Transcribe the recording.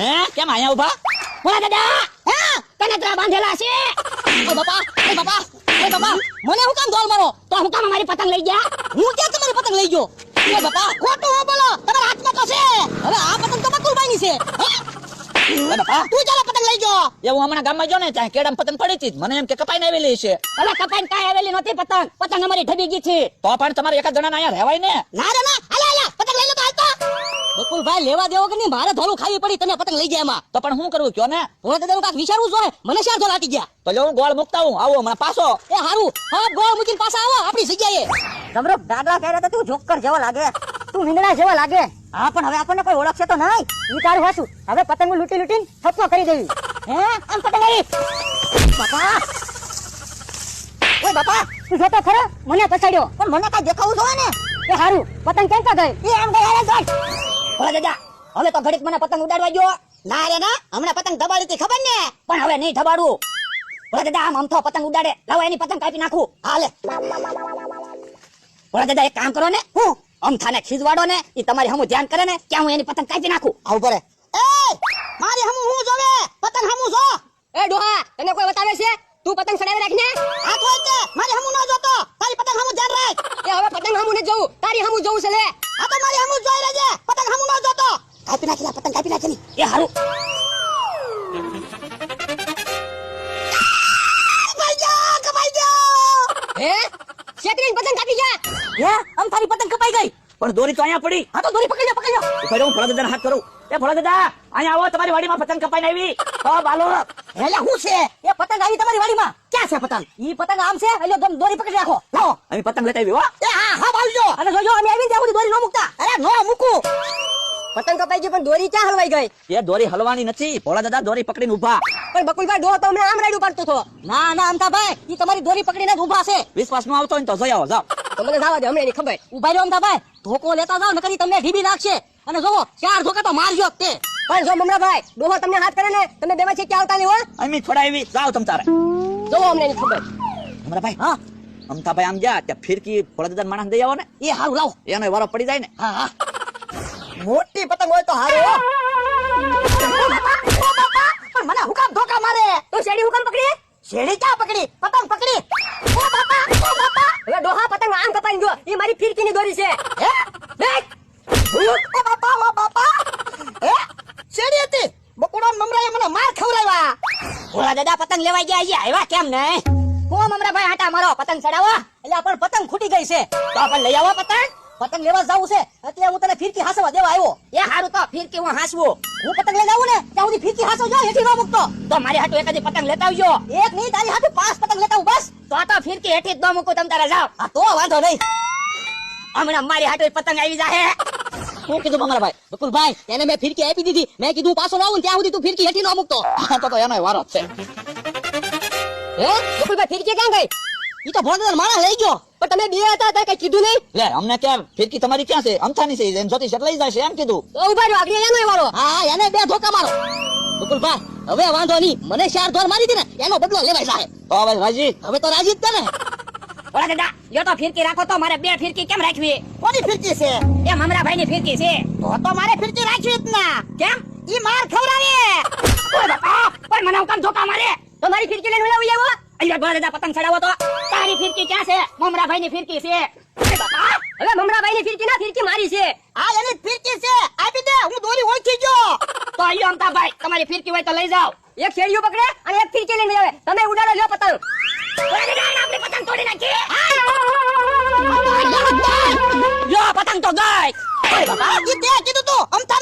હે કેમ આયા ઉભા? બોલા દાદા હે કનેત્રા બાંધેલા છે. ઓ બાપા મને હું કામ દોલ મારો? તો હું કામ મારી પતંગ લઈ ગયા? હું ક્યાં તમારી પતંગ લઈ ગયો? એ બાપા ખોટું હો બોલો, તમારા હાથમાં તો છે. હવે આ પતંગ તો બકુલભાઈ ની છે. એ બાપા તું ચાલો પતંગ લઈ ગયો. એ હું હમણાં ગામમાં ગયો ને ત્યાં કેડામ પતંગ પડી હતી, મને એમ કે કપાઈને આવેલી છે. અલા કપાઈને કાઈ આવેલી નહોતી પતંગ, પતંગ અમારી ઠબી ગઈ છે. તો પણ તમારે એકા જણા અહીંયા રહેવાય ને. ના રે ના, આલા પતંગ લઈ લો તો હાલ તો. બકુલભાઈ લેવા દેવો કે નહીં, મારે ધોલું ખાવી પડી, તમે પતંગ લઈ ગયા એમાં. તો પણ શું કરવું કયો ને? હવે દાદા કાક વિચારવું જોઈએ, મને શાર ધોલ આટી ગયા. તો લે હું ગોળ મુકતા હું, આવો હમણાં પાછો. એ હારું, હા ગોળ મૂકીને પાછા આવો આપણી જગ્યાએ. ગમરો દાદા કહે તો તું જોકર જેવો લાગે, તું મીંદડા જેવો લાગે. હા પણ હવે આપણને કોઈ ઓળખશે તો નહીં. વિચારું હાસું, હવે પતંગ લૂંટીને થપ્પો કરી દેવી. હે આમ પતંગ આવી. બાપા ઓય બાપા તું જોતો ખરો, મને પછાડ્યો પણ મને કાઈ દેખાવું જોઈએ ને. એ હારું પતંગ કેમ કા ગઈ? એ આમ ગઈ હારે જોઈ. ઓલા દાદા હવે તો ઘડીક મને પતંગ ઉડાડવા ગયો. ના રે ના, હમણાં પતંગ દબાડી હતી ખબર ને, પણ હવે નહીં દબાડું. ઓલા દાદા આમ અમથો પતંગ ઉડાડે, લાવો એની પતંગ કાપી નાખું. હાલે ઓલા દાદા એક કામ કરો ને, હું અમથાને ખીજવાડો ને, ઈ તમારી હમું ધ્યાન કરે ને ત્યાં હું એની પતંગ કાપી નાખું. આવું પડે. એ મારી હમું હું જોવે, પતંગ હમું જો. એ ડોહા તને કોઈ બતાવે છે? તું પતંગ ચડાવી રાખને. આ તો છે મારી હમું ન જોતો, તારી પતંગ હમું ધ્યાન રાખ. એ હવે પતંગ હમું ને જોઉં, તારી હમું જોઉં છે લે. આ તો મારી હમું જોઈ લેજે, પતંગ હમું ન જોતો. કાપી નાખી, પતંગ કાપી નાખી. એ હારું કપાઈ ગયો. હે શેતરીન પતંગ કાપી ગયા. હે આમ તારી પતંગ કપાઈ ગઈ, પણ દોરી તો અહીંયા પડી. હા તો દોરી પકડી લો. ઉભા હું ભોળા દાદાને હાથ કરું. એ ભોળા દાદા અહીંયા આવો, તમારી વાડીમાં પતંગ કપાઈને આવી. હા બાલો. હેલા હું છે? એ પતંગ આવી તમારી વાડીમાં? ક્યાં છે પતંગ? ઈ પતંગ આમ છે, એટલે તમે દોરી પકડી રાખો. લાવો અમે પતંગ લેતા આવી. હો એ હા હા આવજો. અને જોજો અમે આવી ત્યાં સુધી દોરી ન મૂકતા. અરે નો મૂકું. પતંગ કપાઈ ગઈ પણ દોરી ક્યાં હલવાઈ ગઈ? એ દોરી હલવાની નથી, ભોળા દાદા દોરી પકડીને ઊભા. પણ બકુલભાઈ ડો તો અમને આમ રાઈડ ઉપાડતો હતો. ના ના અમથાભાઈ ઈ તમારી દોરી પકડીને જ ઊભા છે. વિશ્વાસ ન આવતો હોય ને તો જોઈ આવો, જાઓ. તો મને જાવા દે, અમને એની ખબર. ઉભા રહ્યો અમથાભાઈ, ધોકો લેતા જાવ નકર ઈ તમને ઢીબી નાખશે. અને જોવો 4 ધોકા તો મારજો તે. પણ જો મમરાભાઈ ડોહો તમને હાથ કરે ને, તમે બેમાં છે ક્યાં આવતા નહીં હો. અમે થોડા આવી, જાઓ તમ તારે. જોવો અમને એની ખબર. અમારા ભાઈ હા અમથાભાઈ આમ જા, ત્યાં ફિરકી ભોળા દાદા માણસ દઈ આવો ને. એ હારું લાવો, એનો વારો પડી જાય ને. હા હા મોટી પતંગ હોય તો હારું. પણ મને હુકામ ધોકા મારે. તો શેડી હુકામ પકડી? શેડી ક્યાં પકડી, પતંગ પકડી. ઓ બાપા હવે ડોહા પતંગ આમ કપાઈ ગયો, ઈ મારી ફિરકીની દોરી છે. હે ઓ બાપા હે શેડી હતી. બકુડા મમરાએ મને માર ખવરાવ્યા. ભોળા દાદા પતંગ લેવા ગયા, અહીંયા આવ્યા કેમ નહીં? ઓ મમરાભાઈ હાટા મારો પતંગ ચડાવો. એટલે પણ પતંગ ખૂટી ગઈ છે, તો પણ લઈ આવો પતંગ. પતંગ લેવા જાવું છે, અત્યારે હું તને ફિરકી હાસવા દેવા આવ્યો. એ હારું તો ફિરકી હું હાસવું. હું પતંગ લઈ જાવું ને ત્યાં સુધી ફિરકી હાસો જાય, હેઠી ન મૂકતો. તો મારી હાટુ એકાદી પતંગ લેતા આવજો. એક નહીં, તારી હાટુ 5 પતંગ લેતા આવું બસ. તો ફિરકી હેઠી જ ન મૂકું, તમ તારે જાવ. હા તો વાંધો નહીં, હમણાં મારી હાટુ પતંગ આવી જાહે. શું કીધું મારા ભાઈ? બકુલભાઈ એને મેં ફિરકી આપી દીધી, મેં કીધું પાછો ન આવું ત્યાં સુધી તું ફિરકી હેઠી ન મૂકતો. તો એનો વારો છે. હે બકુલભાઈ ફિરકી ક્યાં ગઈ? ઈ તો ભોળા માણસ લઈ ગયો. પણ તમે બે હતા ત્યાં કઈ કીધું નહીં. લે અમને ક્યાં ફિરકી તમારી ક્યાં છે? અમથાની છે, એમ જોતી લઈ જાય છે એમ કીધું. તો ઉભા રહ્યો, આગળ એનો વાળો. હા એને 2 ધોકા મારો. બકુલભાઈ હવે વાંધો નહીં, મને 4 ધોર મારી હતી ને એનો બદલો લેવાય જાય. તો હવે રાજી? હવે તો રાજી જ છે ને. ઓલા દાદા જો તો ફિરકી રાખો, તો મારે 2 ફિરકી કેમ રાખવી? કોની ફિરકી છે? એ મમરાભાઈ ની ફિરકી છે. તો મારે ફિરકી રાખવી જ ના. કેમ? ઈ માર ખવરાવે. ઓય બાપા પણ મને કામ ધોકા મારે. તો મારી ફિરકી લઈને ઉલાવી આવો. અલ્યા ભોળા દાદા પતંગ ચડાવો તો. તારી ફિરકી ક્યાં છે? મમરાભાઈ ની ફિરકી છે. બાપા હવે મમરાભાઈ ની ફિરકી ના, ફિરકી મારી છે. આ એની ફિરકી છે, આપી દે, હું દોરી ઓળખી ગયો. તો અલ્યો અમતાભાઈ તમારી ફિરકી હોય તો લઈ જાઓ. એક શેડીઓ પકડે અને એક ફિરકી લઈને આવે. તમે ઉડાડો લ્યો પતંગ. ભોળા દાદા આપણે પતંગ તોડી નાખી. લ્યો પતંગ તો ગઈ. ઓય બાપા ઈ તે કીધું તું અમથા